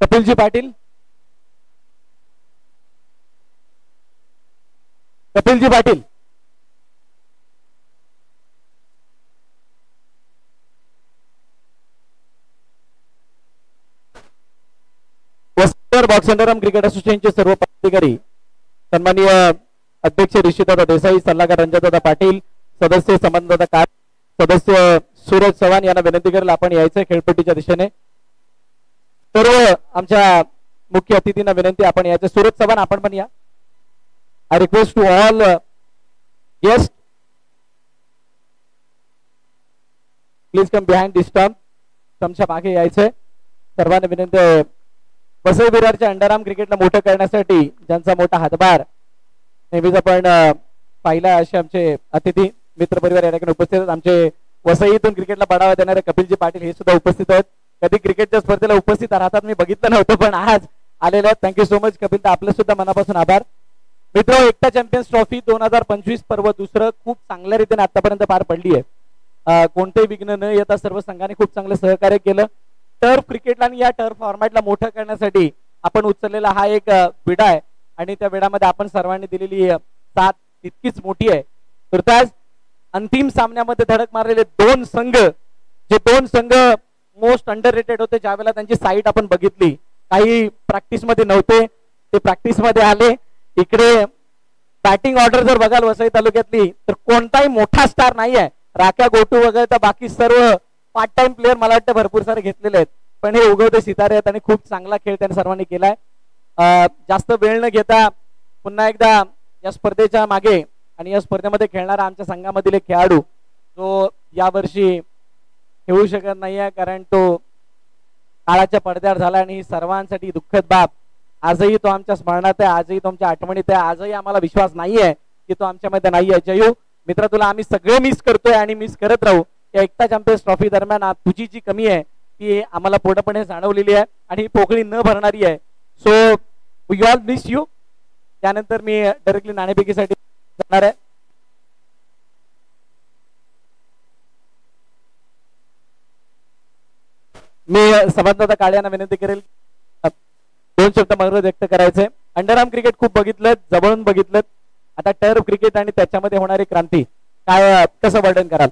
कपिलजी Patil, कपिलजी Patil, box underarm cricket असोसिएशनचे सर्व पदाधिकारी, सन्माननीय अध्यक्ष ऋषीदादा देसाई, सल्लागार रंजनदादा पाटील, सदस्य समंतदादा कार, सदस्य सूरज चव्हाण यांना विनंती करेल आपण यायचं खेळपट्टीच्या दिशेने. सर्व आमच्या मुख्य अतिथींना विनंती आपण यायचं. सूरज चव्हाण आपण पण या. I request to all guest please come behind this stump. स्टंपच्या मागे यायचंय. सर्वांना विनंती आहे. वसई विरारच्या अंडरआर्म क्रिकेटला मोठं करण्यासाठी ज्यांचा मोठा हातभार नेहमीच आपण पाहिला असे आमचे अतिथी मित्र परिवार या ठिकाणी उपस्थित आहेत. आमचे वसईतून क्रिकेटला बढावा देणारे कपिलजी पाटील हे सुद्धा उपस्थित आहेत. कधी क्रिकेटच्या स्पर्धेला उपस्थित राहतात मी बघितलं नव्हतं, पण आज आलेले आहेत. थँक्यू सो मच कपिल, आपलं सुद्धा मनापासून आभार. मित्र, एकता चॅम्पियन्स ट्रॉफी 2025 पर्व दुसरं खूप चांगल्या रीतीने आतापर्यंत पार पडली आहे. कोणतेही विघ्न न येता सर्व संघाने खूप चांगलं सहकार्य केलं. टर्फ क्रिकेटला आणि या टर्फ फॉर्मॅटला मोठं करण्यासाठी आपण उचललेला हा एक विडा आहे आणि त्या विडामध्ये आपण सर्वांनी दिलेली साथ तितकीच मोठी आहे. तुर्तास अंतिम सामन्यामध्ये धडक मारलेले दोन संघ मोस्ट अंडररेटेड होते. ज्यावेळेला त्यांची साईट आपण बघितली, काही प्रॅक्टिस मध्ये नव्हते, ते प्रॅक्टिस मध्ये आले. इकडे बॅटिंग ऑर्डर जर बघाल वसई तालुक्यातली तर कोणताही मोठा स्टार नाही आहे. राख्या गोटू वगैरे तर बाकी सर्व पार्ट टाइम प्लेअर मला वाटतं भरपूर सारे घेतलेले आहेत, पण हे उगवते सितारे आहेत आणि खूप चांगला खेळ त्यांनी सर्वांनी केलाय. जास्त वेळ न घेता पुन्हा एकदा या स्पर्धेच्या मागे आणि या स्पर्धेमध्ये खेळणारा आमच्या संघामधील एक खेळाडू जो यावर्षी खेळू शकत नाहीये कारण तो काळाच्या पडद्यावर झाला आणि सर्वांसाठी दुःखद बाब. आजही तो आमच्या स्मरणात आहे, आजही तो आमच्या आठवणीत आहे, आजही आम्हाला विश्वास नाहीये की तो आमच्यामध्ये नाहीये. जयू मित्र, तुला आम्ही सगळे मिस करतोय आणि मिस करत राहू. या एकता चॅम्पियन्स ट्रॉफी दरम्यान तुझी जी कमी आहे ती आम्हाला पूर्णपणे जाणवलेली आहे आणि ही पोकळी न भरणारी आहे. So we all miss you. त्यानंतर मी डायरेक्टली नाणेफेकीसाठी जाणार आहे. मी समंतदादा काळे यांना विनंती करेल दोन शब्द मनोरंजन व्यक्त करायचे. अंडरआर्म क्रिकेट खूप बघितलं, जवळून बघितलं, आता टर्फ क्रिकेट आणि त्याच्यामध्ये होणारी क्रांती काय कसं वर्णन कराल?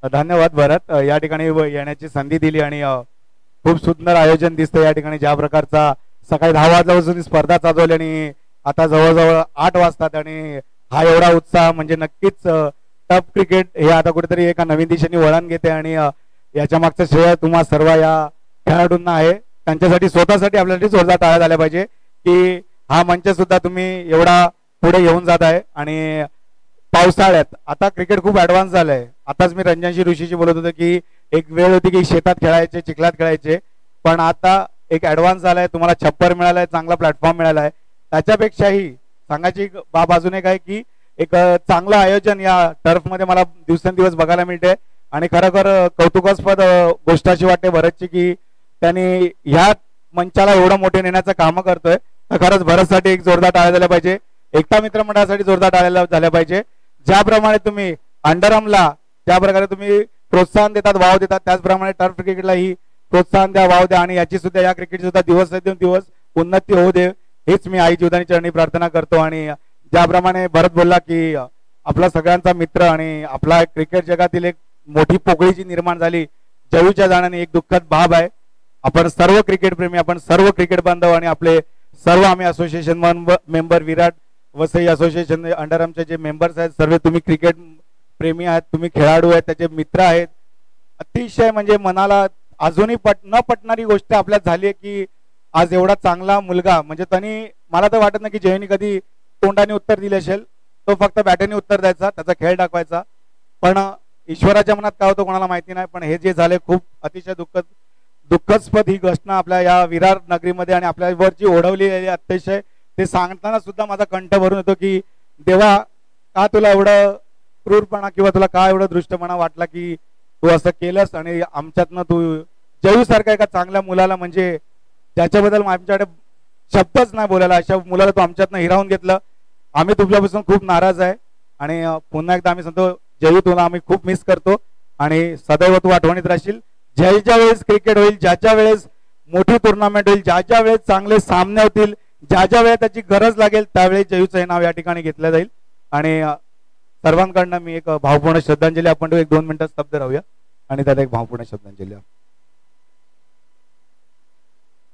धन्यवाद भरत, या ठिकाणी येण्याची संधी दिली आणि खूप सुंदर आयोजन दिसतं या ठिकाणी. ज्या प्रकारचा सकाळी 10 वाजल्यापासून स्पर्धा चालवली आणि आता जवळजवळ 8 वाजतात आणि हा एवढा उत्साह म्हणजे नक्कीच टफ क्रिकेट हे आता कुठेतरी एका नवीन दिशेने वळण घेते आणि याच्या मागचं श्रेय तुम्हा सर्व या खेळाडूंना आहे. त्यांच्यासाठी स्वतःसाठी आपल्यासाठी जोरदार टाळ्या झाल्या पाहिजे की हा मंच सुद्धा तुम्ही एवढा पुढे येऊन जात आहे. आणि पावसाळ्यात आता क्रिकेट खूप ऍडव्हान्स झालंय. आताच मी रंजनशी ऋषीशी बोलत होतो की एक वेळ होती की शेतात खेळायचे, चिखलात खेळायचे, पण आता एक ऍडव्हान्स झालाय. तुम्हाला छप्पर मिळालाय, चांगला प्लॅटफॉर्म मिळालाय. त्याच्यापेक्षाही सांगायची बाब अजून एक आहे की एक चांगलं आयोजन या टर्फ मध्ये मला दिवसेंदिवस बघायला मिळते आणि खरोखर कौतुकास्पद गोष्ट अशी वाटते भरतची की त्यांनी ह्या मंचाला एवढं मोठे नेण्याचं काम करतोय. तर खरंच भरतसाठी एक जोरदार टाळ्या झाल्या पाहिजे. एकता मित्र मंडळासाठी जोरदार टाळ्या झाल्या पाहिजे. ज्याप्रमाणे तुम्ही अंडरआर्मला ज्या प्रकारे तुम्ही प्रोत्साहन देतात, वाव देतात, त्याचप्रमाणे टर्फ क्रिकेटला ही प्रोत्साहन द्या, वाव द्या आणि याची सुद्धा या क्रिकेटची सुद्धा दिवस उन्नती होऊ दे हेच मी आई जीवदानी चरणी प्रार्थना करतो. आणि ज्याप्रमाणे भरत बोलला की आपला सगळ्यांचा मित्र आणि आपला क्रिकेट जगातील एक मोठी पोकळी जी निर्माण झाली जयूच्या जाण्याने एक दुःखद बाब आहे. आपण सर्व क्रिकेट प्रेमी, आपण सर्व क्रिकेट बांधव आणि आपले सर्व आम्ही association member, Virat Vasai association अंडरआर्मचे जे मेंबर्स आहेत सर्व तुम्ही क्रिकेट प्रेमी आहात, तुम्ही खेळाडू आहेत, त्याचे मित्र आहेत. अतिशय म्हणजे मनाला अजूनही न पटणारी गोष्ट आपल्यात झाली आहे की आज एवढा चांगला मुलगा म्हणजे त्यांनी मला तर वाटत नाही की जयनी कधी तोंडाने उत्तर दिले असेल. तो फक्त बॅटने उत्तर द्यायचा, त्याचा खेळ दाखवायचा. पण ईश्वराच्या मनात काय होतं कोणाला माहिती नाही. पण हे जे झाले खूप अतिशय दुःखस्पद ही घटना आपल्या या विरार नगरीमध्ये आणि आपल्यावर जी ओढवली आहे अतिशय ते सांगताना सुद्धा माझा कंठ भरून येतो की देवा का तुला एवढं क्रूरपणा किंवा तुला का एवढं दृष्टपणा वाटला की तू असं केलंस आणि आमच्यातनं तू जयू सारखा एका चांगल्या मुलाला म्हणजे ज्याच्याबद्दल आमच्याकडे शब्दच नाही बोलायला अशा मुलाला तू आमच्यातनं हिरावून घेतलं. आम्ही तुमच्यापासून खूप नाराज आहे आणि पुन्हा एकदा आम्ही सांगतो जयू तुला आम्ही खूप मिस करतो. आणि सदैव तू आठवणीत राहशील. ज्या वेळेस क्रिकेट होईल, ज्या वेळेस मोठी टुर्नामेंट होईल, ज्या वेळेस चांगले सामने होतील, ज्या वेळेस त्याची गरज लागेल त्यावेळेस जयूचं हे नाव या ठिकाणी घेतलं जाईल. आणि सर्वांकडनं मी एक भावपूर्ण श्रद्धांजली, आपण 1-2 मिनिटं स्तब्ध राहूया आणि त्याला एक भावपूर्ण श्रद्धांजली.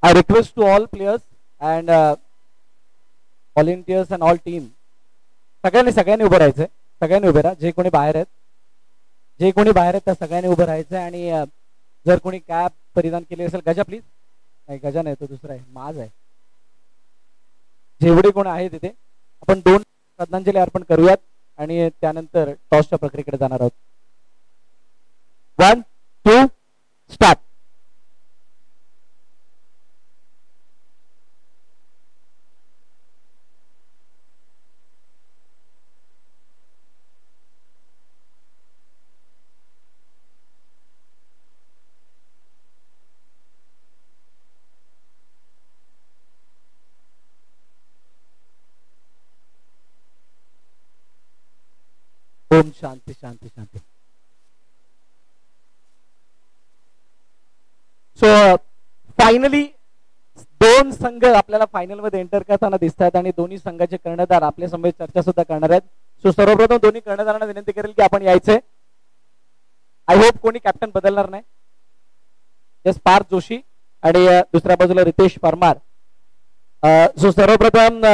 I request to all players and volunteers and all team, सगळ्यांनी उभं राहायचंय. सगळ्यांनी उभे राहा. जे कोणी बाहेर आहेत त्या सगळ्यांनी उभं राहायचंय. आणि जर कोणी कॅप परिधान केली असेल, गजा प्लीज. नाही, गजा नाही, तो दुसरा आहे, माज आहे. जेवढे कोण आहे तिथे आपण 2 श्रद्धांजली अर्पण करूयात आणि त्यानंतर टॉसच्या प्रक्रियेकडे जाणार आहोत. 1, 2 स्टार्ट. ओम शांती शांती शांती. सो फायनली 2 संघ आपल्याला फायनल मध्ये एंटर करताना दिसत आहेत आणि दोन्ही संघाचे कर्णधार आपल्या समोर चर्चा सुद्धा करणार आहेत. सो सर्वप्रथम दोन्ही कर्णधारांना विनंती करेल की आपण यायचे. आय होप कोणी कॅप्टन बदलणार नाही. जस पार्थ जोशी आणि दुसऱ्या बाजूला रितेश परमार. सो सर्वप्रथम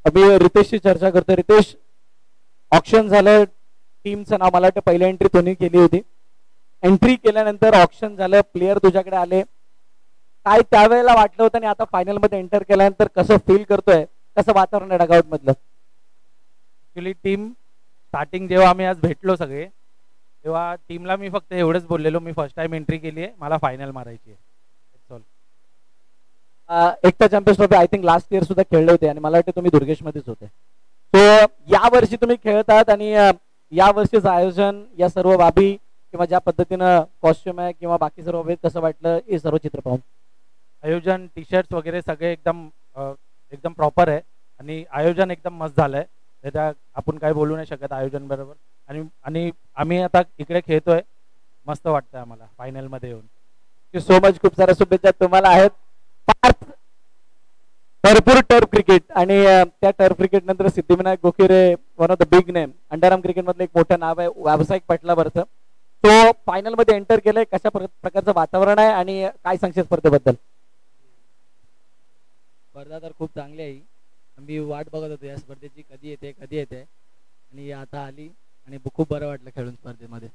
मी रितेशची चर्चा करतो. रितेश, ऑप्शन झालं, टीमचं नाव मला वाटतं पहिली एंट्री तुम्ही केली होती. एंट्री केल्यानंतर ऑप्शन झालं, प्लेयर तुझ्याकडे आले, काय त्यावेळेला वाटलं होतं आणि आता फायनल मध्ये एंटर केल्यानंतर कसं फील करतोय, कसं वातावरण आहे डगआउट मधलं? ऍक्च्युली टीम स्टार्टिंग जेव्हा आम्ही आज भेटलो सगळे तेव्हा टीमला मी फक्त एवढंच बोललेलो, मी फर्स्ट टाइम एंट्री केली आहे, मला फायनल मारायची आहे. Ekta champions trophy I think last year सुद्धा खेळले होते आणि मला वाटतं तुम्ही दुर्गेश मध्येच होते. सो या वर्षी तुम्ही खेळतात आणि या वर्षीचं आयोजन, या सर्व बाबी किंवा ज्या पद्धतीनं कॉस्ट्युम आहे किंवा बाकी सर्व बाबी कसं वाटलं हे सर्व चित्र पाहून? आयोजन, टी शर्ट्स वगैरे सगळे एकदम प्रॉपर आहे आणि आयोजन एकदम मस्त झालंय. त्याच्या आपण काय बोलू नाही शकत आयोजन बरोबर. आणि आम्ही आता इकडे खेळतोय, मस्त वाटतंय आम्हाला फायनल मध्ये येऊन. सो मच. खूप साऱ्या शुभेच्छा तुम्हाला आहेत. भरपूर टर्फ क्रिकेट आणि त्या टर्फ क्रिकेट नंतर Siddhivinayak Gokhire, one of the big name, underarm cricket मधलं एक मोठं नाव आहे व्यावसायिक पटलावरचं. तो फायनल मध्ये एंटर केलंय. कशा प्रकारचं वातावरण आहे आणि काय सांगशील स्पर्धेबद्दल? स्पर्धा तर खूप चांगली आहे. मी वाट बघत होतो या स्पर्धेची, कधी येते आणि आता आली आणि खूप बरं वाटलं खेळून स्पर्धेमध्ये.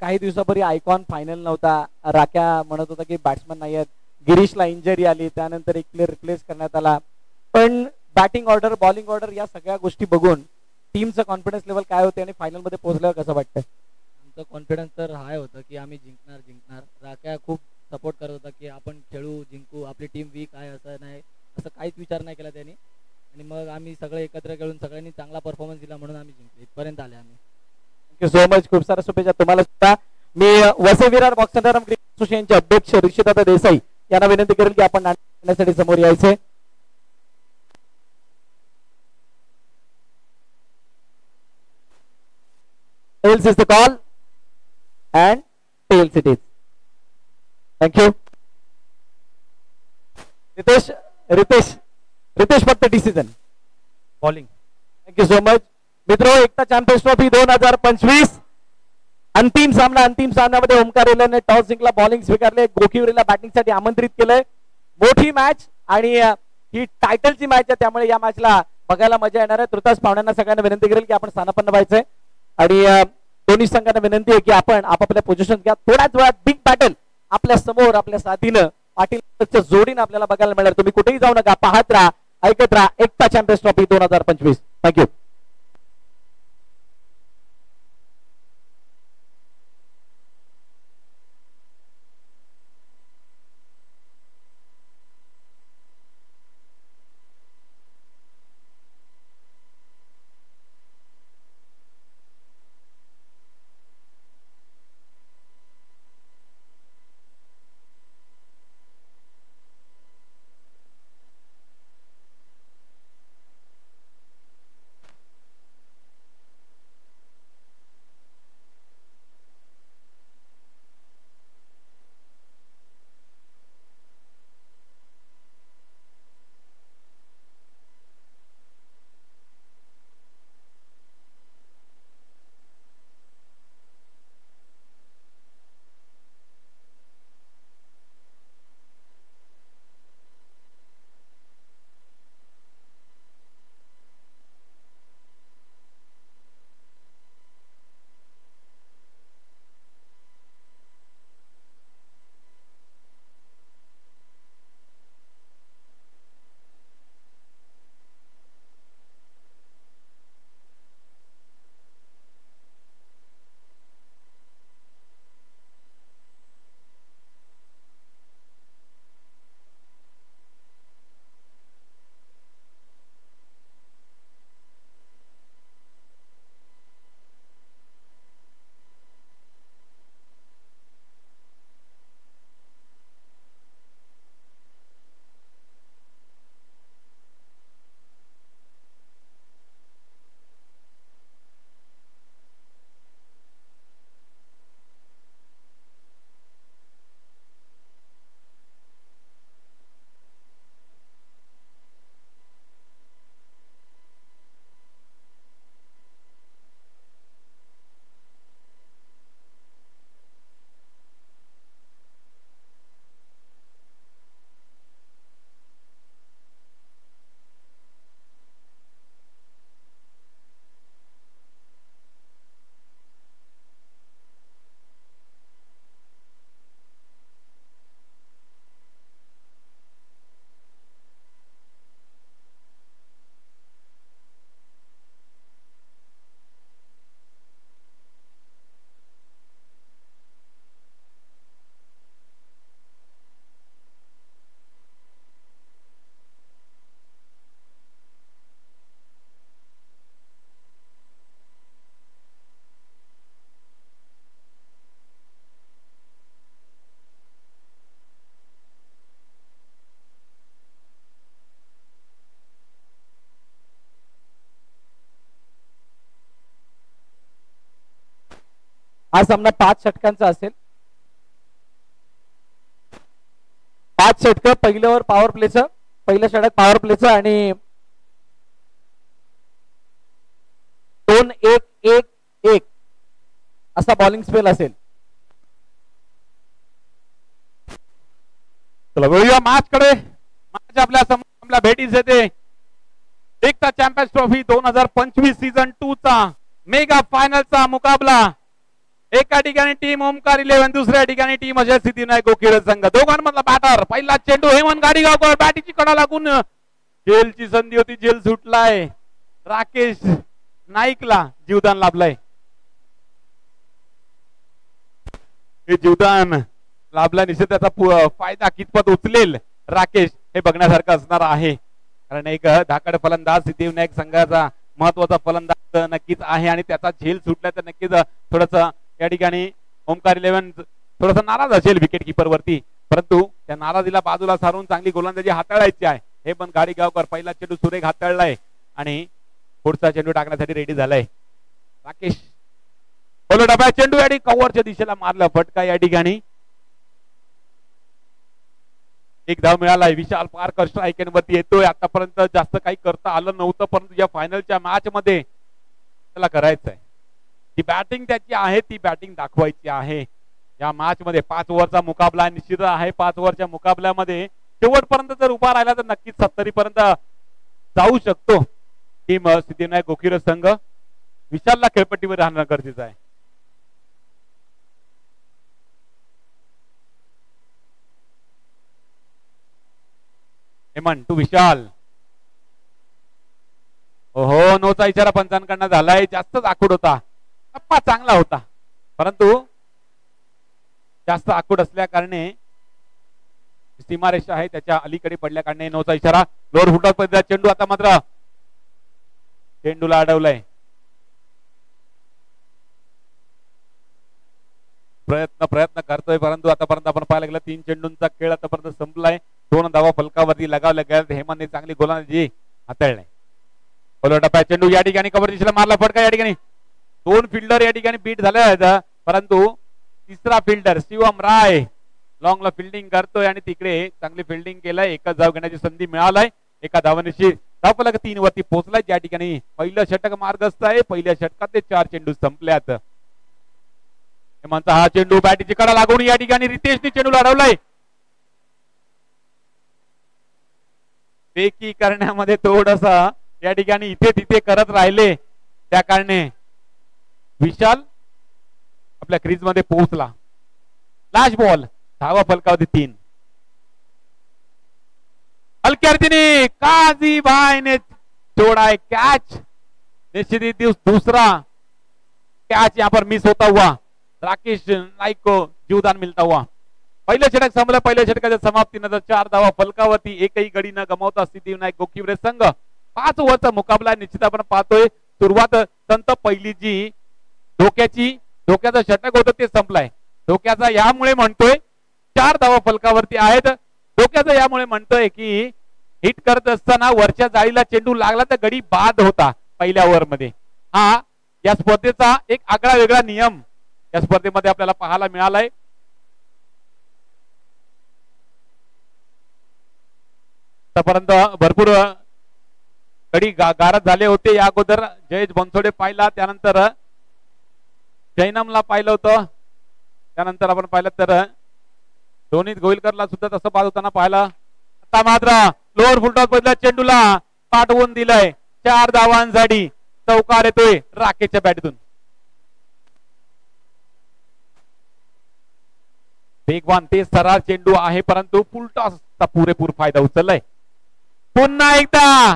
काही दिवसापूर्वी आयकॉन फायनल नव्हता. राख्या म्हणत होता की बॅट्समन नाही आहेत, गिरीशला इंजरी आली, त्यानंतर एक प्लेअर रिप्लेस करण्यात आला. पण बॅटिंग ऑर्डर, बॉलिंग ऑर्डर या सगळ्या गोष्टी बघून टीमचं कॉन्फिडन्स लेवल काय होते आणि फायनल मध्ये पोहोचल्यावर कसं वाटतं? आमचं कॉन्फिडन्स तर हाय होतं की आम्ही जिंकणार. राख्या खूप सपोर्ट करत होता की आपण खेळू, जिंकू, आपली टीम वीक आहे असं नाही, असं काहीच विचार नाही केला त्यांनी. आणि मग आम्ही सगळे एकत्र खेळून सगळ्यांनी चांगला परफॉर्मन्स दिला म्हणून आम्ही जिंकलो, इथपर्यंत आले आम्ही. Thank you so much. खूप साऱ्या शुभेच्छा तुम्हाला सुद्धा. मी Vasai Virar box underarm cricket असोसिएशनचे अध्यक्ष ऋषिदादा देसाई यांना विनंती करेल की आपण नाण्यासाठी समोर यायचे. Tails is the call and tails it is. Thank you. Ritesh फक्त decision. Bowling. Thank you so much. मित्रो, एकता चॅम्पियन्स ट्रॉफी 2025 अंतिम सामन्यामध्ये ओमकार रेल्वेने टॉस जिंकला, बॉलिंग स्वीकारले, गोखिवरेला बॅटिंगसाठी आमंत्रित केलंय. मोठी मॅच आणि ही टायटलची मॅच आहे, त्यामुळे या मॅचला बघायला मजा येणार आहे. तृतास पाहुण्यांना सगळ्यांना विनंती करेल की आपण स्थानापन्न व्हायचंय आणि दोन्ही संघांना विनंती आहे की आपण आपापल्या पोझिशन घ्या. थोड्याच वेळात बिग बॅटल आपल्या समोर, आपल्या साथीनं पाटील जोडीनं आपल्याला बघायला मिळणार. तुम्ही कुठेही जाऊ नका, पाहत राहा, ऐकत राहा एकता चॅम्पियन्स ट्रॉफी 2025. थँक्यू. हा सामना 5 षटकांचा असेल. 5 षटक, पहिलं ओव्हर पॉवर प्लेचं, पहिलं षटक पॉवर प्लेचं आणि 2-1-1-1 असा बॉलिंग स्पेल असेल. चला वळूया मॅच कडे. मॅच आपल्या समोर भेटीस येते. एकता चॅम्पियन्स ट्रॉफी 2025 सीझन 2 चा मेगा फायनलचा मुकाबला. एका ठिकाणी टीम ओमकार 11, दुसऱ्या ठिकाणी टीम अजय सिद्धिविनायक गोकीर संघ. दोघांमधला बॅटर, पहिला चेंडू हेमंत गाडीगावकर, बॅटीची कडा लागून जेलची संधी होती, जेल सुटलाय. राकेश नाईकला जीवदान लाभलंय. हे जीवदान लाभला, निश्चित त्याचा फायदा कितपत उचलेल राकेश हे बघण्यासारखं असणार आहे. कारण एक धाकड फलंदाज सिद्धिविनायक संघाचा महत्वाचा फलंदाज नक्कीच आहे आणि त्याचा झेल सुटला तर नक्कीच थोडस या ठिकाणी ओमकार 11 थोडस नाराज असेल विकेट किपर वरती, परंतु त्या नाराजीला बाजूला सारून चांगली गोलंदाजी हाताळायची आहे. हे पण गाडीगावकर पहिला चेंडू सुरेख हाताळलाय आणि पुढचा चेंडू टाकण्यासाठी रेडी झालाय. राकेश बोलो डबा चेंडू या कव्हरच्या दिशेला मारला फटका. या ठिकाणी एक धाव मिळालाय. विशाल पारकर स्ट्राईक वरती येतोय. आतापर्यंत जास्त काही करता आलं नव्हतं, परंतु या फायनलच्या मॅच मध्ये त्याला करायचंय. ती बॅटिंग त्याची आहे, ती बॅटिंग दाखवायची आहे. या मॅच मध्ये 5 ओव्हरचा मुकाबला निश्चित आहे. 5 ओव्हरच्या मुकाबल्यामध्ये शेवटपर्यंत जर उभा राहिला तर नक्कीच 70 पर्यंत जाऊ शकतो टीम सिद्धिविनायक गोकीर संघ. विशालला खेळपट्टीवर राहणं गरजेचं आहे. हेमंत टू विशाल. हो, नोचा इशारा पंचांकडनं झालाय. जास्तच आखूड होता, टप्पा चांगला होता, परंतु जास्त आखूड असल्या कारणे सीमारेषा आहे त्याच्या अलीकडे पडल्या कारणे नोचा इशारा. लोअर फुटबॉल पद्धतीचा चेंडू आता मात्र चेंडूला अडवलाय. प्रयत्न करतोय, परंतु आतापर्यंत आपण पाहायला गेलं 3 चेंडूंचा खेळ आतापर्यंत संपलाय. 2 धावा फलकावरती लगावल्या गेल्या. हेमंतने चांगली गोलंदाजी हाताळलाय. टप्प्या चेंडू या ठिकाणी कव्हर दिशेला मारला फटका. या ठिकाणी 2 फिल्डर या ठिकाणी बीट झाले आहेत, परंतु तिसरा फिल्डर शिवम राय लॉंगला फिल्डिंग करतोय आणि तिकडे चांगली फिल्डिंग केलाय. एकच धाव घेण्याची संधी मिळालाय. एका धावानिशी धावफलक 3 वरती पोहोचलाय. या ठिकाणी पहिलं षटक मार्गस्थ आहे. पहिल्या षटकात ते 4 चेंडू संपल्यात. हेमंत हा चेंडू बॅटीची कडा लागून या ठिकाणी रितेशने चेंडूला अडवलाय. बेकी करण्यामध्ये थोडसा या ठिकाणी इथे तिथे करत राहिले, त्या कारणे विशाल आपल्या क्रीज मध्ये पोहोचला. लास्ट बॉल, धावा फलकावरती 3. हलक्या रीतीने काझीभाईने छोड़ाए कैच. निश्चित दूसरा कैच यहाँ पर मिस होता हुआ राकेश नाईक को जीवदान मिलता हुआ. पहिलं षटक संपलं. पहिल्या षटकाच्या समाप्तीनंतर 4 धावा फलकावरती, एकही गडी न गमावता सिद्धिविनायक गोकीर संघ 5 ओव्हरचा मुकाबला निश्चित आपण पाहतोय. सुरुवात तंत पहिली जी धोक्याचं षटक होतं ते संपलाय. धोक्याचा यामुळे म्हणतोय 4 धावा फलकावरती आहेत. धोक्याचा यामुळे म्हणतोय की हिट करत असताना वरच्या जाळीला चेंडू लागला तर गडी बाद होता पहिल्या ओव्हर मध्ये. हा या स्पर्धेचा एक आगळा वेगळा नियम या स्पर्धेमध्ये आपल्याला पाहायला मिळालाय. आतापर्यंत भरपूर गडी गारद झाले होते. या अगोदर जयेश बनसोडे पाहिला, त्यानंतर जैनमला पाहिलं होतं, त्यानंतर आपण पाहिलं तर रोनित गोविलकरला सुद्धा तसं बाद होताना पाहिलं. आता मात्र लोअर फुलटॉस बदला चेंडूला पाठवून दिलाय. 4 धावांसाठी चौकार येतोय राकेशच्या बॅटतून. वेगवान ते सरळ चेंडू आहे, परंतु फुलटॉसचा पुरेपूर फायदा उचललाय. पुन्हा एकदा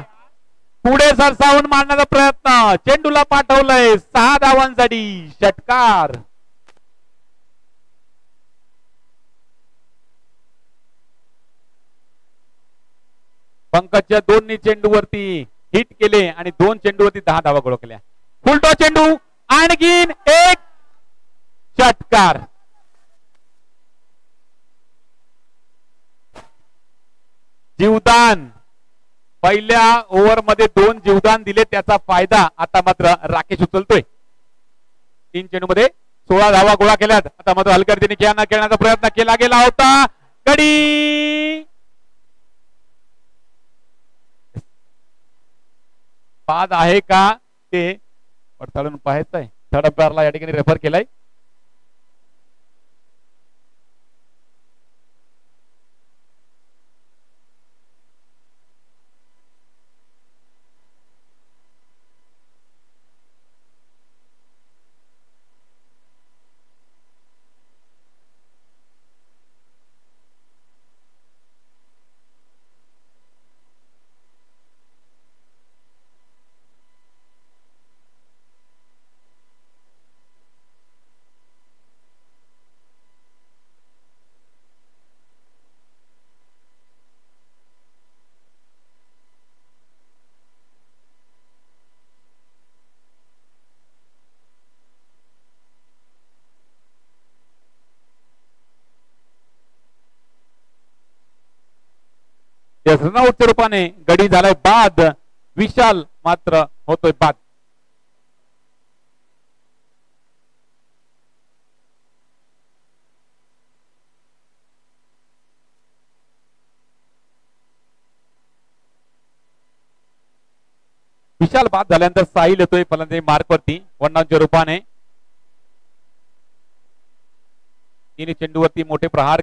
पुढे सरसावून मारण्याचा प्रयत्न, चेंडूला पाठवलंय. 6 धावांसाठी षटकार. पंकजच्या 2 चेंडूवरती हिट केले आणि 2 चेंडूवरती 10 धावा गोळा केल्या. फुलटॉस चेंडू, आणखीन एक षटकार. जीवदान पहिल्या ओव्हर मध्ये 2 जीवदान दिले, त्याचा फायदा आता मात्र राकेश उचलतोय. 3 चेंडू मध्ये 16 धावा गोळा केल्यात. आता मात्र हलकर्जीने खेळांना खेळण्याचा प्रयत्न केला गेला होता. गडी बाद आहे का ते पडताळून पाहायचंय. थर्ड अंपायरला या ठिकाणी रेफर केलाय. रनआउटच्या रूपाने गडी झालाय बाद. विशाल मात्र होतोय बाद. विशाल बाद झाल्यानंतर साहिल येतोय फलंदाजी मार्कवरती 1 डाऊनच्या रूपाने. तिने चेंडूवरती मोठे प्रहार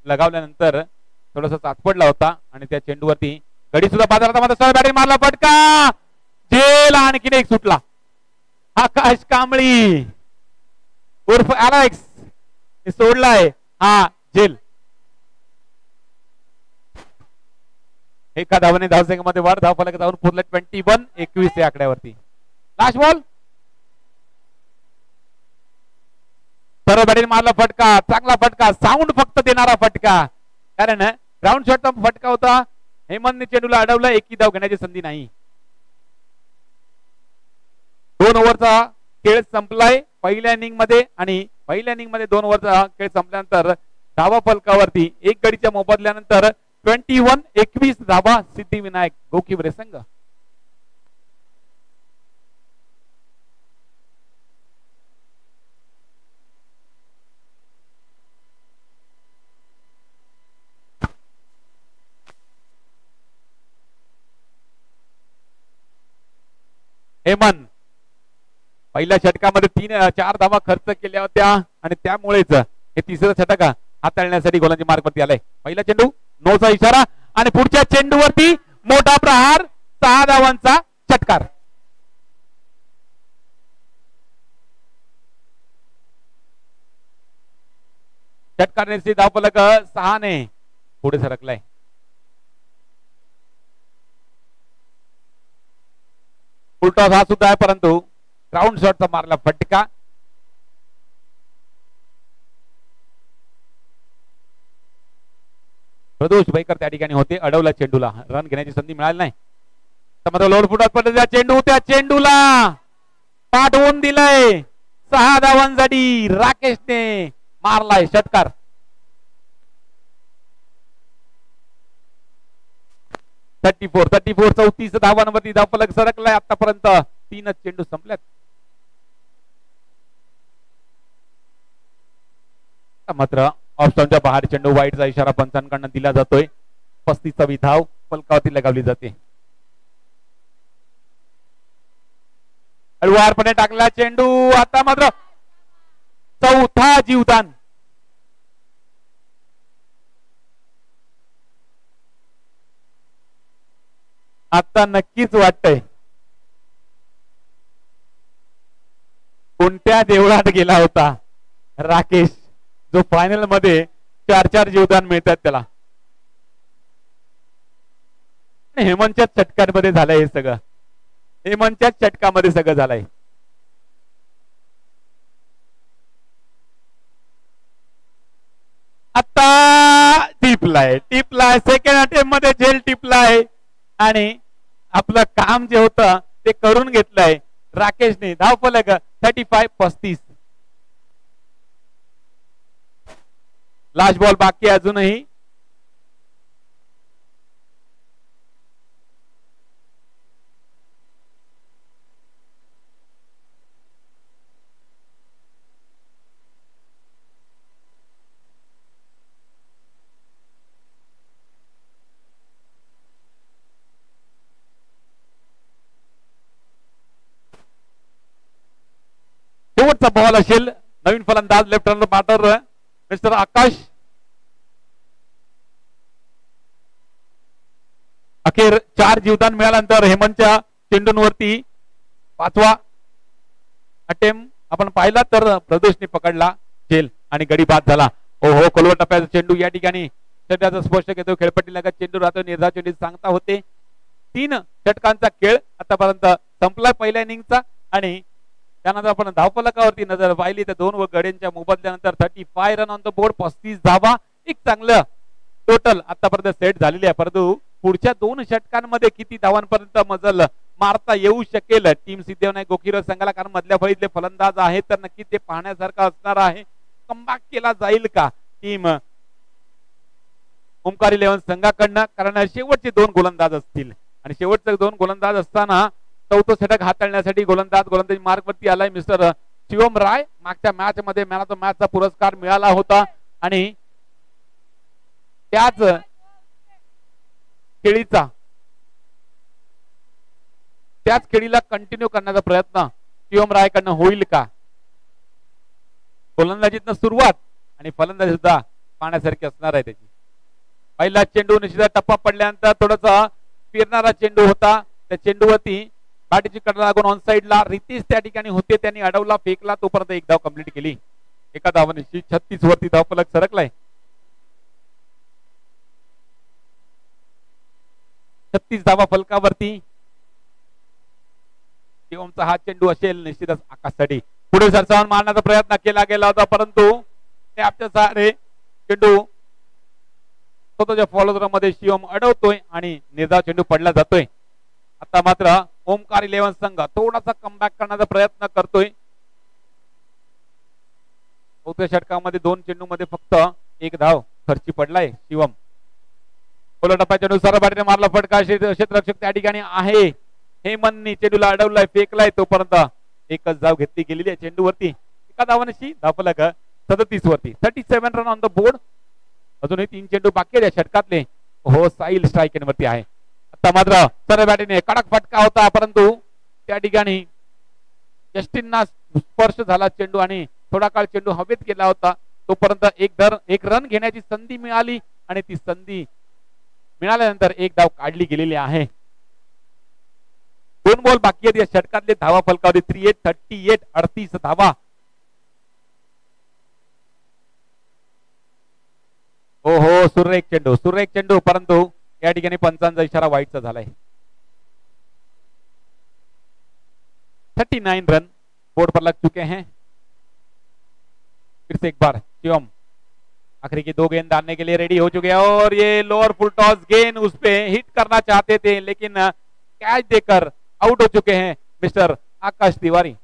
लगावल्यानंतर थोडासा चाचपडला होता आणि त्या चेंडूवरती गडी सुद्धा बाजारात बॅटिंग मारला. फटका झेल आणखीन एक सुटला. आकाश कांबळी उर्फ अलेक्स सोडलाय हा झेल. एका धावाने धावसंख्येमध्ये वाढ. धाव फलक धावून पुरले 21-21 या आकड्यावरती. लास्ट बॉल सर्व बॅटिंग मारला. फटका चांगला फटका. साऊंड फक्त देणारा फटका. कारण ग्राउंड शॉटचा फटका होता. हेमंतने चेंडूला अडवलं. एकही धाव घेण्याची संधी नाही. 2 ओव्हरचा खेळ संपलाय पहिल्या इनिंग मध्ये आणि पहिल्या इनिंग मध्ये 2 ओव्हरचा खेळ संपल्यानंतर धावा फलकावरती एक गडीच्या मोबदल्यानंतर 21-21 धावा सिद्धिविनायक गोकीवरे संघ. हेमंत पहिल्या षटकामध्ये 3-4 धावा खर्च केल्या होत्या आणि त्यामुळेच हे तिसरं षटक हाताळण्यासाठी गोलंदाजी मार्गवरती आलंय. पहिला चेंडू नोचा इशारा आणि पुढच्या चेंडूवरती मोठा प्रहार. 6 धावांचा षटकार. षटकारने धाव फलक 6 ने पुढे सरकलाय. फुलटॉस हा सुद्धा आहे परंतु ग्राउंड शॉटचा मारला फटका. प्रदोष भाईकर त्या ठिकाणी होते. अडवला चेंडूला. रन घेण्याची संधी मिळाली नाही. लोड फुटात पडलेला चेंडू त्या चेंडूला पाठवून दिलंय. 6 धावांसाठी राकेशने मारलाय षटकार. Thirty four 34 धावांवरती धावफलक सरकलाय. आतापर्यंत 3 चेंडू संपल्यात. मात्र ऑप्शनच्या बाहेर चेंडू वाईटचा इशारा पंचांकडून दिला जातोय. 35वी धाव फलकावरती लगावली जाते. हळुवारपणे टाकला चेंडू. आता मात्र 4था जीवदान. आता नक्कीच वाटतंय कोणत्या देवळात गेला होता राकेश जो फायनल मध्ये 4 जीवदान मिळतात त्याला. हेमंतच्या षटकांमध्ये झालंय हे सगळं. हेमंतच्या षटकामध्ये सगळं झालंय. आता टिपलाय सेकंड अटेम्प्ट मध्ये झेल टिपलाय आणि आपलं काम जे होतं ते करून घेतलंय राकेशने. धावफलक 35-35. लास्ट बॉल बाकी अजूनही. शेवटचा बॉल असेल. नवीन फलंदाज लेफ्ट हँड बॅटर मिस्टर आकाश. अखेर 4 जीवदान मिळाल्यानंतर हेमंतच्या चेंडूंवरती 5वा अटेम्प्ट आपण पाहिला तर प्रदोषने पकडला झेल आणि गडी बाद झाला. ओहो, खोलवर टप्प्याचा चेंडू या ठिकाणी षटकाचा स्पर्श घेतो. खेळपट्टी लगत चेंडू राहतो. निर्धाव चेंडू सांगता होते 3 षटकांचा खेळ आतापर्यंत संपला पहिल्या इनिंगचा. आणि त्यानंतर आपण धावफलकावरती नजर पाहिली तर 2 गड्यांच्या मोबदल्यानंतर 35 रन ऑन द बोर्ड, 35 धावा. एक चांगलं टोटल आतापर्यंत सेट झालेली आहे. परंतु पुढच्या 2 षटकांमध्ये किती धावांपर्यंत मजल मारता येऊ शकेल टीम सिद्धिविनायक गोकीर संघाला, कारण मधल्या फळीतले फलंदाज आहेत तर नक्की ते पाहण्यासारखं असणार आहे. कमबॅक केला जाईल का टीम ओमकार 11 संघाकडनं, कारण शेवटचे 2 गोलंदाज असतील आणि शेवटचे 2 गोलंदाज असताना 4थं षटक हाताळण्यासाठी गोलंदाजी मार्ग वरती आलाय मिस्टर शिवम राय. मागच्या मॅच मध्ये मॅन ऑफ द मॅचचा पुरस्कार मिळाला होता आणि त्याच खेळीला कंटिन्यू करण्याचा प्रयत्न शिवम रायकडनं होईल का. गोलंदाजीतनं सुरुवात आणि फलंदाजी सुद्धा पाहण्यासारखी असणार आहे त्याची. पहिला चेंडू निश्चित टप्पा पडल्यानंतर थोडासा फिरणारा चेंडू होता. त्या चेंडूवरती बॅटीची कडा लागून ऑन साइडला रितेश त्या ठिकाणी होते, त्यांनी अडवला, फेकला, तोपर्यंत 1 धाव कंप्लीट केली. एका धावाने 36 वरती धावफलक सरकलाय. 36 धावा फलकावरती. शिवमचा हा चेंडू असेल निश्चितच आकाशसाठी. पुढे सरसावून मारण्याचा प्रयत्न केला गेला होता परंतु टॅपच्या सहारे चेंडू स्वतःच्या फॉलोअर मध्ये शिवम अडवतोय आणि निर्धाव चेंडू पडला जातोय. आता मात्र ओमकार 11 संघ थोडासा कमबॅक करण्याचा प्रयत्न करतोय. 4थ्या षटकामध्ये 2 चेंडू मध्ये फक्त 1 धाव खर्ची पडलाय शिवम. बोला टप्प्याच्या नुसार बॅटने मारला फटका. क्षेत्ररक्षक त्या ठिकाणी आहे. हेमंतनी चेंडूला अडवलाय, फेकलाय, तोपर्यंत 1च धाव घेतली गेलेली आहे चेंडूवरती. एका धावाने धावफलक 37 वरती. 37 रन ऑन द बोर्ड. अजूनही 3 चेंडू बाकी आहेत षटकातले. हो, साईल स्ट्राईक वरती आहे. आता मात्र सरळ बॅटीने कडक फटका होता परंतु त्या ठिकाणी जस्टिनना स्पर्श झाला चेंडू आणि थोडा काळ चेंडू हवेत गेला होता. तोपर्यंत एक रन घेण्याची संधी मिळाली आणि ती संधी मिळाल्यानंतर 1 धाव काढली गेलेली आहे. 2 बॉल बाकी आहेत या षटकातले. धावा फलकावरती 38 38 धावा. हो हो, सुरेख चेंडू परंतु या ठिकाणी पंचांचा इशारा वाईटचा झालाय. 39 रन बोर्ड पर लग चुके हैं. फिर से एक बार शिवम आखिरी की 2 गेंद डालने के लिए रेडी हो चुके हैं और ये लोअर फुल टॉस गेंद उस पे हिट करना चाहते थे लेकिन कैच देकर आउट हो चुके हैं मिस्टर आकाश तिवारी.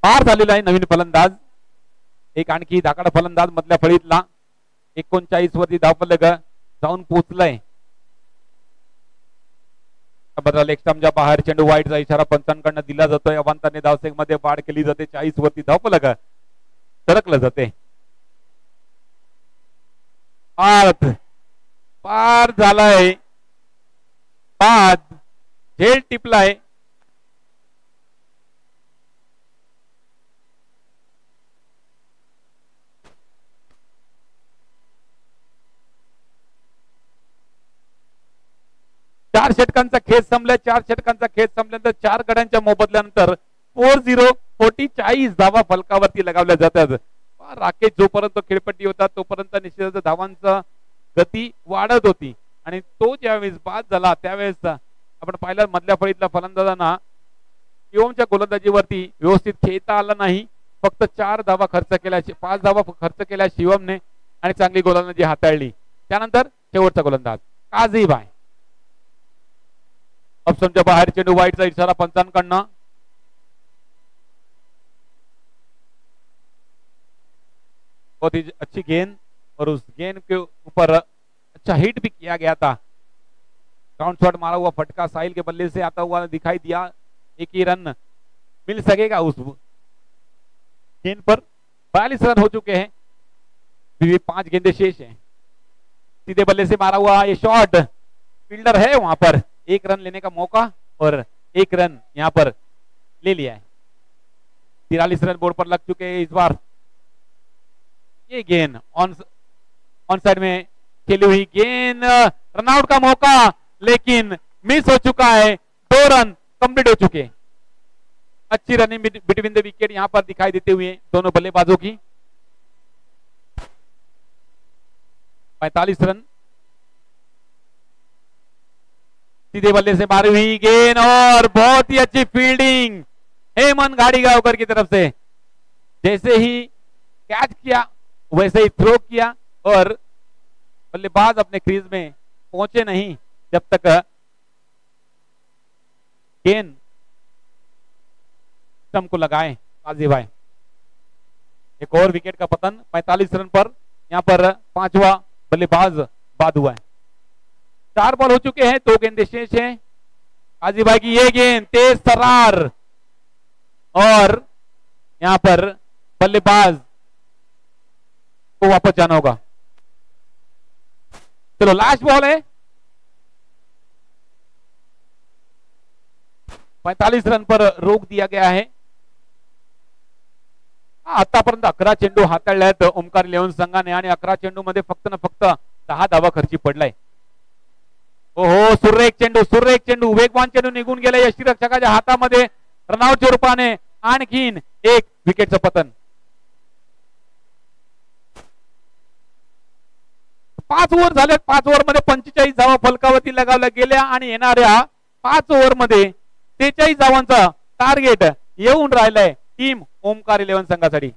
पार झालेला आहे नवीन फलंदाज. एक आणखी धाकाडा फलंदाज मधल्या फळीतला. 39 वरती धावफलक जाऊन पोहोचलाय. लेग स्टंपच्या बाहेर चेंडू वाईटचा इशारा पंचांकडनं दिला जातोय. अवांताने धावसंख्येमध्ये मध्ये वाढ केली जाते. 40 वरती धावफलक सरकलं जाते. पार झालाय. बाद झेल टिपलाय. चार षटकांचा खेळ संपल्यानंतर 4 गड्यांच्या मोबदल्यानंतर 4-0 44 धावा फलकावरती लगावल्या जातात. राकेश जोपर्यंत खेळपट्टी होता तोपर्यंत निश्चितच धावांचा गती वाढत होती आणि तो ज्यावेळेस बाद झाला त्यावेळेस आपण पाहिलं मधल्या फळीतल्या फलंदाजांना शिवमच्या गोलंदाजीवरती व्यवस्थित खेळता आला नाही. फक्त 4 धावा खर्च केल्या, 5 धावा खर्च केल्या शिवमने आणि चांगली गोलंदाजी हाताळली. त्यानंतर शेवटचा गोलंदाज काझीबाई. ऑप्शनच्या बाहेर चेंडू वाईटचा इशारा पंचांकडनं. बहुत ही अच्छी गेंद और उस गेंद के ऊपर अच्छा हिट भी किया गया था। ग्राउंड शॉट मारा हुआ फटका साहिल के बल्ले से आता हुआ दिखाई दिया। एक ही रन मिल सकेगा उस गेंद पर। 42 रन हो चुके हैं, भी 5 गेंदे शेष हैं। सीधे बल्ले से मारा हुआ ये शॉट, फील्डर है वहां पर, 1 रन लेने का मौका और 1 रन यहां पर ले लिया है। 43 रन बोर्ड पर लग चुके हैं इस बार। ये गेंद ऑन साइड में खेली हुई गेंद, रनआउट का मौका लेकिन मिस हो चुका है। 2 रन कंप्लीट हो चुके हैं। अच्छी रनिंग बिटवीन द विकेट यहां पर दिखाई देते हुए दोनों बल्लेबाजों की। 45 रन। सीधे बल्ले से मारी हुई गेंद और बहुत ही अच्छी फील्डिंग हेमंत घाड़ीगांवकर की तरफ से। जैसे ही कैच किया वैसे ही थ्रो किया और बल्लेबाज अपने क्रीज में पहुंचे नहीं जब तक गेंद स्टंप को लगाए काजी भाई। एक और विकेट का पतन 45 रन पर। यहां पर 5वां बल्लेबाज बाद हुआ है। 4 बॉल हो चुके हैं, 2 गेंदें शेष हैं। काजी भाई की ये गेंद तेज तर्रार और यहां पर बल्लेबाज को वापस जाना होगा। चलो लास्ट बॉल है। 45 रन पर रोक दिया गया है। आतापर्यंत 11 चेंडू हाताळल्यात ओमकार इलेव्हन संघाने आणि 11 चेंडू मध्ये फक्त ना फक्त 10 धावा खर्ची पडलाय। ओहो, सुरेख चेंडू वेगवान चेंडू निघून गेला यष्टीरक्षकाच्या हातामध्ये। रनआउटच्या रूपाने आणखीन एक विकेटचं पतन। 5 ओव्हर झाले। 5 ओव्हर मध्ये 45 धावा फलकावरती लगावल्या गेल्या आणि येणाऱ्या 5 ओव्हर मध्ये 43 धावांचा टार्गेट येऊन राहिलाय टीम ओमकार इलेव्हन संघासाठी।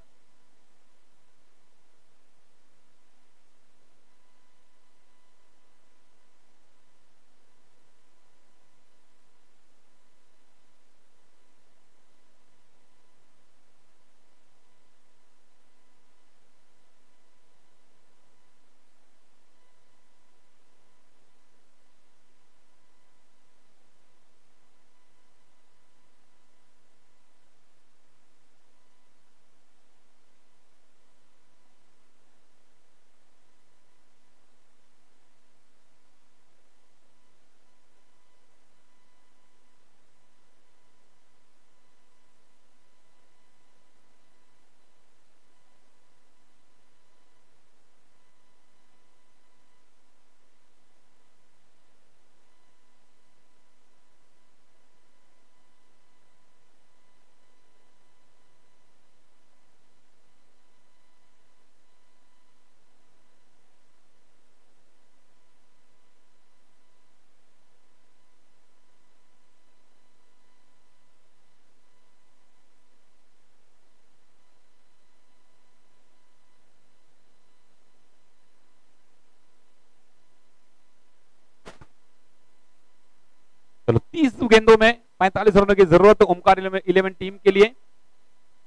चलो 30 गेंदों में 45 रनों की जरूरत ओमकार इलेवन टीम के लिए।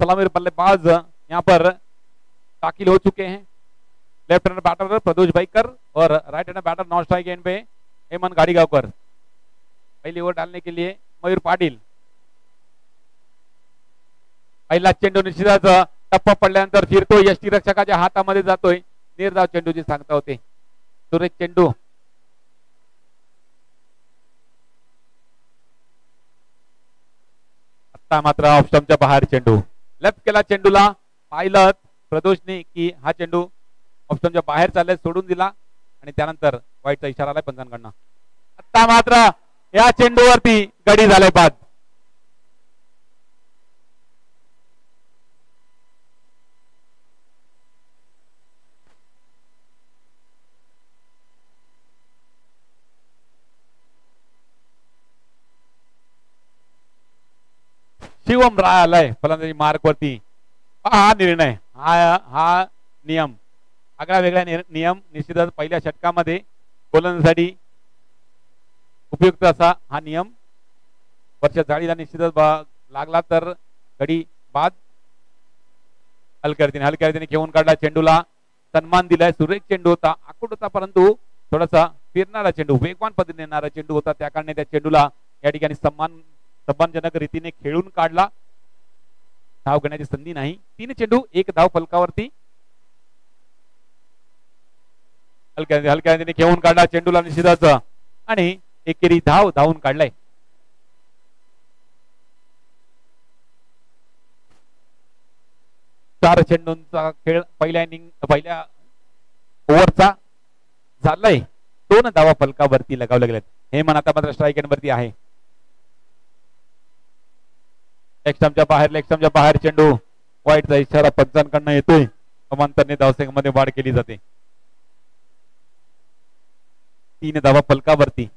सलामी बल्लेबाज यहां पर दाखिल हो चुके हैं। Left hand batter Pradosh Bhaikar और right hand batter non strike end पे हेमंत घाड़ीगांवकर। पहली ओवर डालने के लिए मयूर पाटील। पहिला चेंडू निश्चितच टप्पा पडल्यानंतर फिरतो यष्टीरक्षकाच्या हातामध्ये जातोय। निर्धाव चेंडूची सांगता होते। सुरेश चेंडू आता मात्र ऑफ स्टंपच्या बाहेर चेंडू लेफ्ट केला। चेंडूला पाहिलं प्रदोषने की हा चेंडू ऑफ स्टंपच्या बाहेर चाललाय, सोडून दिला आणि त्यानंतर वाईटचा इशारा आलाय पंचांकडनं। आता मात्र या चेंडूवरती गडी झालाय बाद। शिवम राय आलाय फलंदाजी मार्क वरती। हा निर्णय हा नियम आगळा वेगळा नियम निश्चितच पहिल्या षटकामध्ये गोलंदाजीसाठी उपयुक्त असा हा नियम। वरच्या जाळीला निश्चितच लागला तर गडी बाद। हलक्या रीतीने घेऊन काढला चेंडूला, सन्मान दिलाय. सुरेख चेंडू होता, आखूड होता, परंतु थोडासा फिरणारा चेंडू, वेगवान पद्धतीने येणारा चेंडू होता. त्या कारणे त्या चेंडूला या ठिकाणी सन्मानजनक रीतीने खेळून काढला. धाव घेण्याची संधी नाही. 3 चेंडू 1 धाव फलकावरती. हलक्या रीतीने घेऊन काढला चेंडूला निश्चितच आणि एकेरी धावून काढलाय. चार चेंडूंचा खेळ पहिल्या ओव्हरचा झालाय. 2 धावा फलकावरती लगावल्या गेल्यात. हे मन आता मात्र स्ट्राईक एंड वरती आहे. लेग स्टंपच्या बाहेर चेंडू, वाईटचा इशारा पंचांकडनं येतोय. समांतरने धावसंख्येमध्ये वाढ केली जाते. 3 धावा फलकावरती.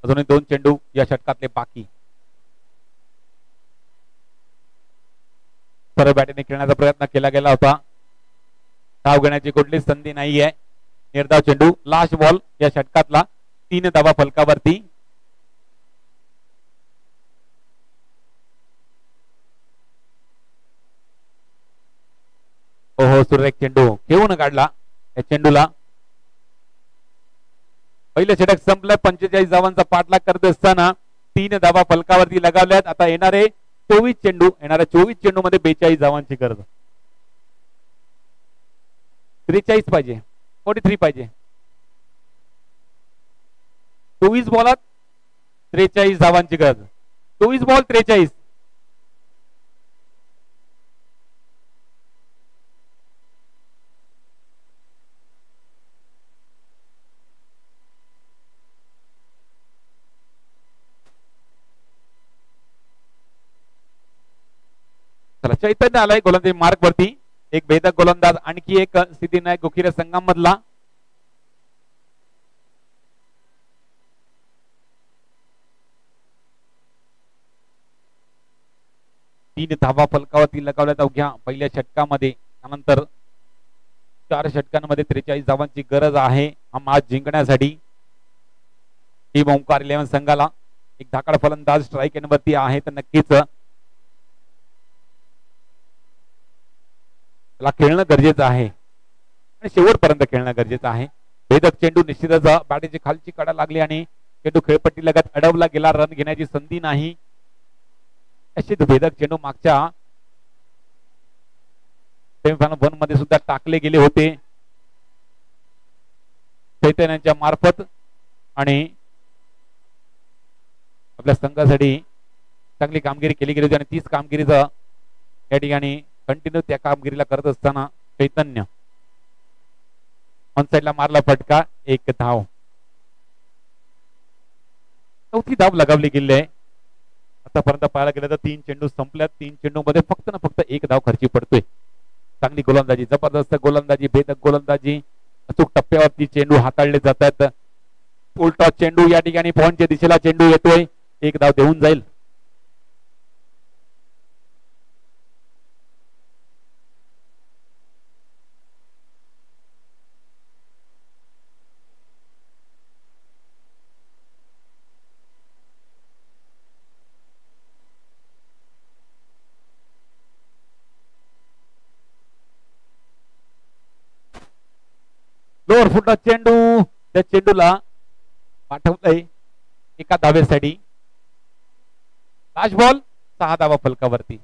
अजूनही 2 चेंडू या षटकातले बाकी. सरळ बॅटीने खेळण्याचा प्रयत्न केला गेला होता. धाव घेण्याची कुठलीच संधी नाहीये. निर्धाव चेंडू, लास्ट बॉल या षटकातला. 3 धावा फलकावरती. ओहो, सुरेख चेंडू खेळून काढला या चेंडूला. पहिले षटक संपलं. 45 धावांचा पाठलाग करत असताना 3 धावा फलकावरती लगावल्यात. आता येणाऱ्या 24 चेंडू मध्ये 42 धावांची गरज. 43 पाहिजे, 43 पाहिजे. 24 बॉलात 43 धावांची गरज. 24 बॉल 43. चैतन्य आलाय गोलंदाजी मार्क वरती. एक भेदक गोलंदाज, आणखी एक सिद्धिनायक गोखिरे संघामधला. तीन धावा फलकावरती लगावल्यात अवघ्या पहिल्या षटकामध्ये. त्यानंतर 4 षटकांमध्ये 43 धावांची गरज आहे हा मॅच जिंकण्यासाठी. टीम ओंकार 11 संघाला एक धाकड फलंदाज स्ट्राईक एंड वरती आहे, तर नक्कीच त्याला खेळणं गरजेचं आहे आणि शेवटपर्यंत खेळणं गरजेचं आहे. भेदक चेंडू निश्चितच बॅटीची खालची कडा लागली आणि चेंडू खेळपट्टी लगत अडवला गेला. रन घेण्याची संधी नाही. अशीच भेदक चेंडू मागच्या सेमीफायनल 1 मध्ये सुद्धा टाकले गेले होते चैतन्यांच्या मार्फत आणि आपल्या संघासाठी चांगली कामगिरी केली गेली होती. आणि तीच कामगिरीचं या ठिकाणी कंटिन्यू त्या कामगिरीला करत असताना चैतन्य ऑन साइडला मारला फटका. 1 धाव. 4थी धाव लगावली गेली आहे. आतापर्यंत पाहायला गेलं तर 3 चेंडू संपल्यात. 3 चेंडू मध्ये फक्त ना फक्त 1 धाव खर्ची पडतोय. चांगली गोलंदाजी, जबरदस्त गोलंदाजी, भेदक गोलंदाजी. अचूक टप्प्यावरती चेंडू हाताळले जातात. उलटा चेंडू या ठिकाणी पॉइंटच्या दिशेला चेंडू येतोय. 1 धाव देऊन जाईल. लोअर फुटला चेंडू, त्या चेंडूला पाठवलंय एका धावेसाठी. लास्ट बॉल 6 धावा फलकावरती.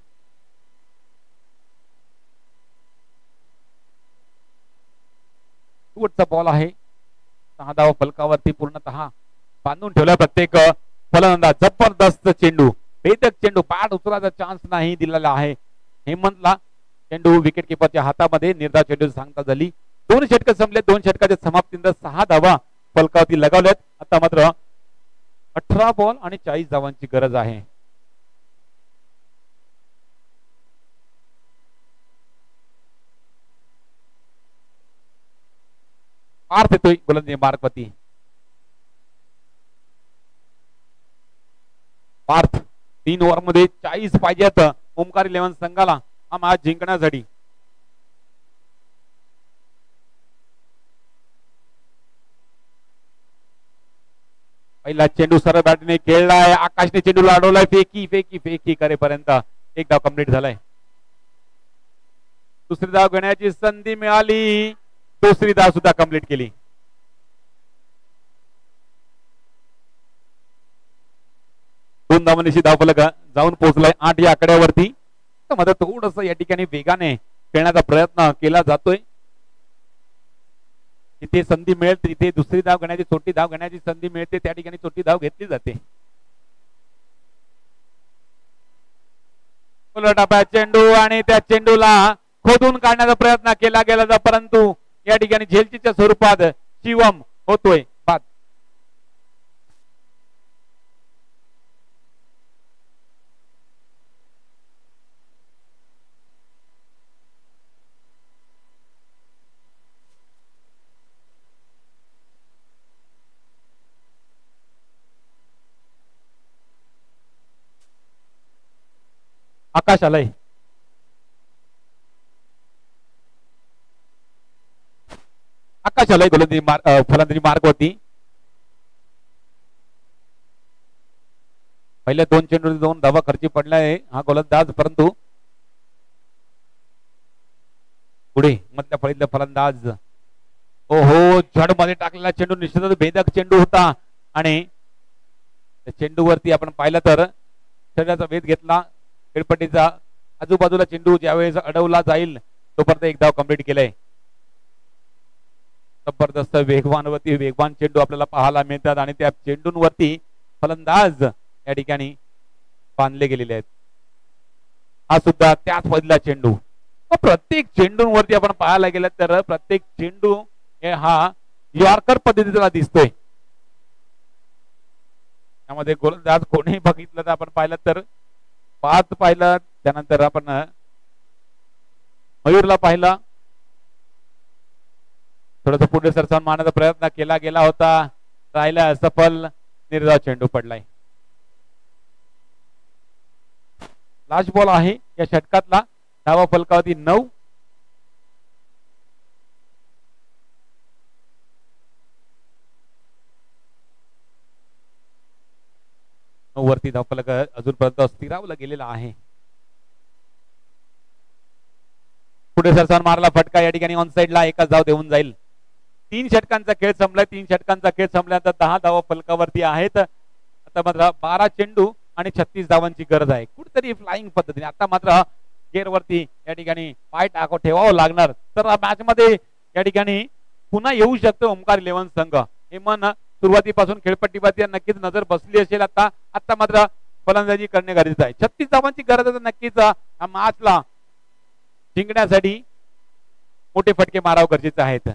शेवटचा बॉल आहे. 6 धावा फलकावरती पूर्णतः बांधून ठेवला प्रत्येक फलंदाज. जबरदस्त चेंडू, भेदक चेंडू, बॅट उचलायचा चान्स नाही दिलेला आहे हेमंतला. चेंडू विकेट किपरच्या हातामध्ये. निर्धाव चेंडू सांगता झाली. 2 षटक संपले. 2 षटकाच्या समाप्तीनंतर 6 धावा फलकावरती लगावल्यात. आता मात्र 18 बॉल आणि 40 धावांची गरज आहे. पार्थ येतोय गोलंदाजी मार्कवरती. पार्थ 3 ओव्हर मध्ये 40 पाहिजेत ओंकार 11 संघाला हा मॅच जिंकण्यासाठी. पहिला चेंडू सरळ बॅटीने खेळलाय. आकाशने चेंडूला अडवलाय. फेकी फेकी फेकी करेपर्यंत 1 धाव कंप्लीट झालाय. दुसरी धाव घेण्याची संधी मिळाली, दुसरी धाव सुद्धा कंप्लीट केली. दोन धावांची धावफलक जाऊन पोहोचलाय 8 या आकड्यावरती. मात्र थोडस या ठिकाणी वेगाने खेळण्याचा प्रयत्न केला जातोय. जिथे संधी मिळेल तिथे दुसरी धाव घेण्याची, छोटी धाव घेण्याची संधी मिळते त्या ठिकाणी छोटी धाव घेतली जाते. चेंडू आणि त्या चेंडूला खोदून काढण्याचा प्रयत्न केला गेला, परंतु या ठिकाणी झेलचीच्या स्वरूपात शिवम होतोय बाद. आकाश आलाय. आकाश आलाय गोलंदाजी फलंदाजी मार्ग होती. पहिल्या 2 चेंडू 2 धावा खर्ची पडलाय हा गोलंदाज, परंतु पुढे मधल्या फळीतला फलंदाज ओहो झड मध्ये टाकलेला चेंडू निश्चितच भेदक चेंडू होता. आणि चेंडूवरती आपण पाहिलं तर शरीराचा वेध घेतला. खेळपट्टीचा आजूबाजूला चेंडू ज्यावेळेस अडवला जाईल तोपर्यंत एक धाव कंप्लीट केलाय. जबरदस्त वेगवान चेंडू आपल्याला पाहायला मिळतात आणि त्या चेंडूंवरती फलंदाज या ठिकाणी बांधले गेलेले आहेत. हा सुद्धा त्याच पहिला चेंडू. प्रत्येक चेंडूंवरती आपण पाहायला गेलं तर प्रत्येक चेंडू हा यॉर्कर पद्धतीचा दिसतोय. त्यामध्ये गोलंदाज कोणी बघितलं तर आपण पाहिलं तर पाच पाहिलं, त्यानंतर आपण मयूरला पाहिला. थोडस पुढे सरसावून मारण्याचा प्रयत्न केला गेला होता, राहिला असफल. निर्धाव चेंडू पडलाय. लास्ट बॉल आहे या षटकातला. धावा फलकावरती 9. वरती धावफलक अजूनपर्यंत स्थिरावला गेलेला आहे. पुढे सरसावून मारला फटका या ठिकाणी ऑन साइडला एकच धाव देऊन जाईल. 3 षटकांचा खेळ संपलाय. 3 षटकांचा खेळ संपल्यानंतर 10 धावा फलकावरती आहेत. आता मात्र 12 चेंडू आणि 36 धावांची गरज आहे. कुठेतरी फ्लाइंग पद्धतीने आता मात्र गेअर वरती या ठिकाणी पाय ठेवावं लागणार, तर मॅच मध्ये या ठिकाणी पुन्हा येऊ शकतो ओमकार 11 संघ. हे मन सुरुवातीपासून खेळपट्टीवरती नक्कीच नजर बसली असेल. आता मात्र फलंदाजी करणे गरजेचं आहे. 36 धावांची गरज आहे. नक्कीच हा मॅचला जिंकण्यासाठी मोठे फटके माराव गरजेचे आहेत.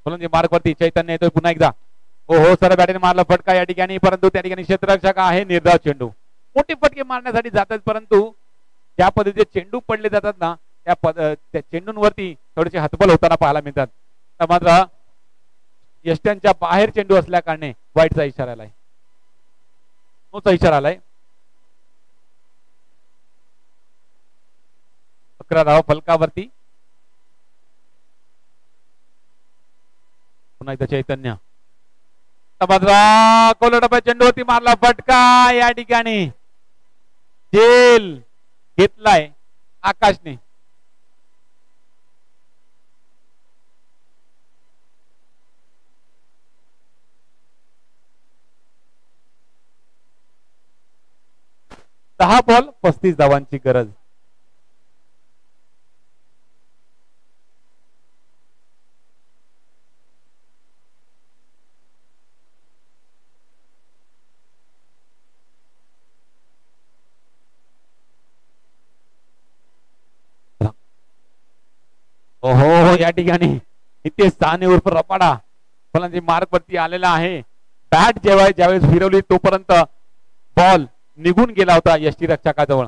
फलंदाजी मार्गवरती चैतन्य येतोय पुन्हा एकदा. हो सर बॅटीने मारला फटका या ठिकाणी, परंतु त्या ठिकाणी क्षेत्ररक्षक आहे. निर्धाव चेंडू. मोठे फटके मारण्यासाठी जातात, परंतु ज्या पद्धतीचे चेंडू पडले जातात ना त्या चेंडूंवरती थोडेसे हतबल होताना पाहायला मिळतात. तर मात्र यष्ट्यांच्या बाहेर चेंडू असल्या कारणे वाईटचा इशारा आलाय. नोचा इशारा आलाय. 11 धावा फलकावरती. पुन्हा एकदा चैतन्य. कोलटप्पा चेंडूवरती मारला फटका या ठिकाणी झेल घेतलाय आकाशने. दहा बॉल 35 धावांची गरज. ओहो या ठिकाणी इथे साने उर्फ रपाडा फलंदाजी मार्क वरती आलेला आहे. बॅट ज्यावेळेस फिरवली तोपर्यंत बॉल निघून गेला होता यष्टी रक्षकाजवळ.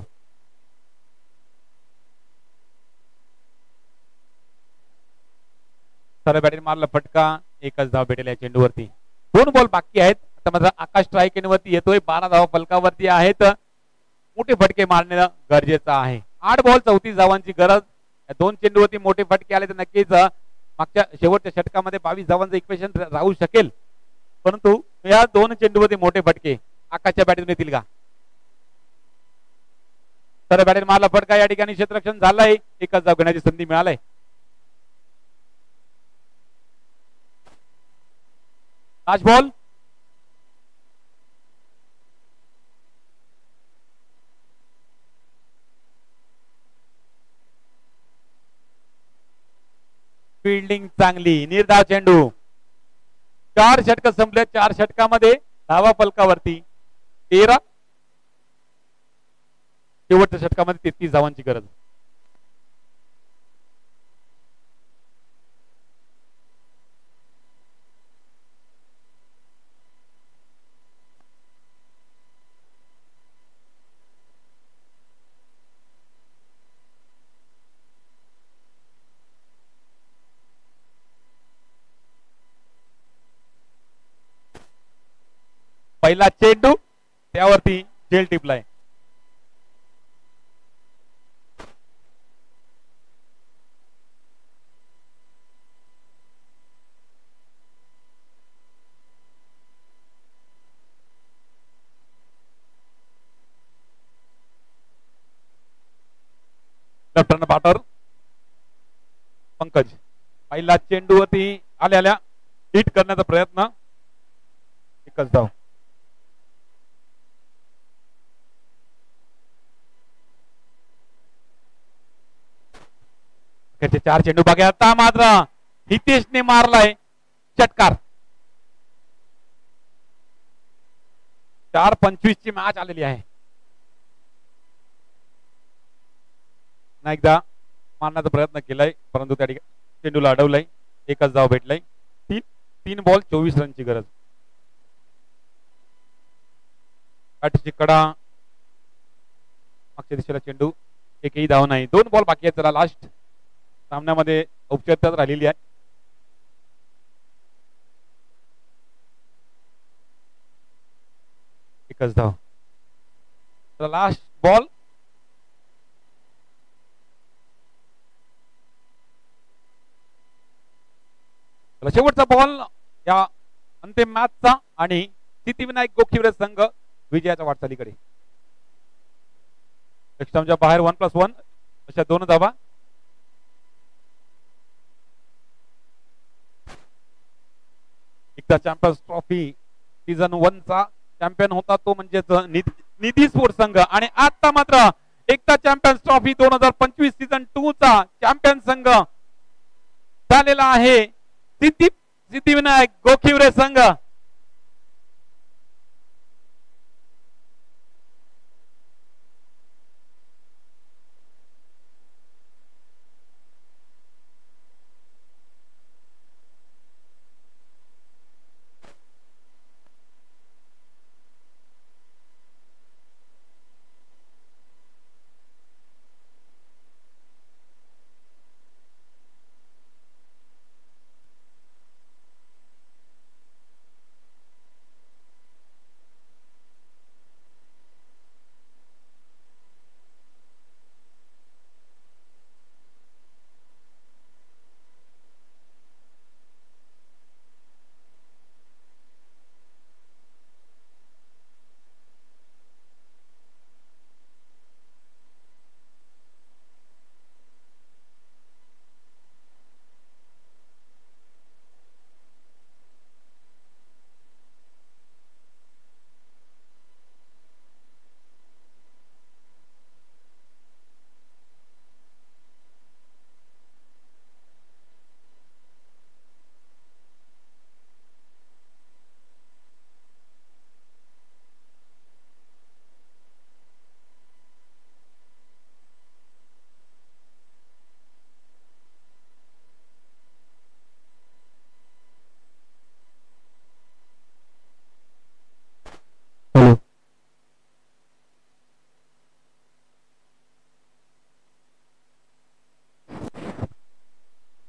सरळ बॅटीने मारला फटका. एकच धाव भेटेल या चेंडूवरती. 2 बॉल बाकी आहेत. आता मात्र आकाश स्ट्राईक वरती येतोय. 12 धावा फलकावरती आहेत. मोठे फटके मारणे गरजेचं आहे. 8 बॉल 34 धावांची गरज. 2 चेंडूवरती मोठे फटके आले तर नक्कीच मागच्या शेवटच्या षटकामध्ये 22 धावांचं इक्वेशन राहू शकेल, परंतु या 2 चेंडूवरती मोठे फटके आकाशच्या बॅटीतून येतील का? तर बॅटेल मारला फटका, या ठिकाणी क्षेत्ररक्षण झालंय, एकच धाव घेण्याची संधी मिळाली. लास्ट बॉल, फिल्डिंग चांगली, निर्धाव चेंडू. 4 षटक संपले, 4 षटकामध्ये धावा फलकावरती 13. शेवटच्या षटकामध्ये 33 धावांची गरज. पहिला चेंडू, त्यावरती झेल टिपलाय. लेफ्ट बॅटर पंकज, पहिला चेंडूवरती आल्या हिट करण्याचा प्रयत्न, एकच धाव. त्याचे 4 चेंडू बघा, आता मात्र हितेशने मारलाय षटकार. 4:25 ची मॅच आलेली आहे. एकदा मारण्याचा प्रयत्न केलाय, परंतु त्या ठिकाणी चेंडूला अडवलाय, एकच धाव भेटलाय. 3 बॉल 24 रनची गरज. काठीची कडा, मागच्या दिशेला चेंडू, एकही धाव नाही. 2 बॉल बाकी आहेत. चला लास्ट सामन्यामध्ये औपचारिकता राहिलेली आहे. एकच धाव. चला लास्ट बॉल, शेवटचा बॉल या अंतिम मॅचचा आणि सिद्धिविनायक गोखिवरे संघ विजयाच्या वाटचालीकडे. एक्स्ट्राच्या बाहेर 1+1 अशा 2 धावा. एकदा चॅम्पियन्स ट्रॉफी सीझन 1 चा चॅम्पियन होता तो म्हणजेच निधी स्पोर्ट्स संघ, आणि आता मात्र एकदा चॅम्पियन्स ट्रॉफी 2025 सीझन 2 चा चॅम्पियन संघ झालेला आहे सिद्धिविनायक गोखिवरे संघ.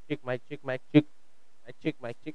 Check, mic check, mic check, mic check, mic check.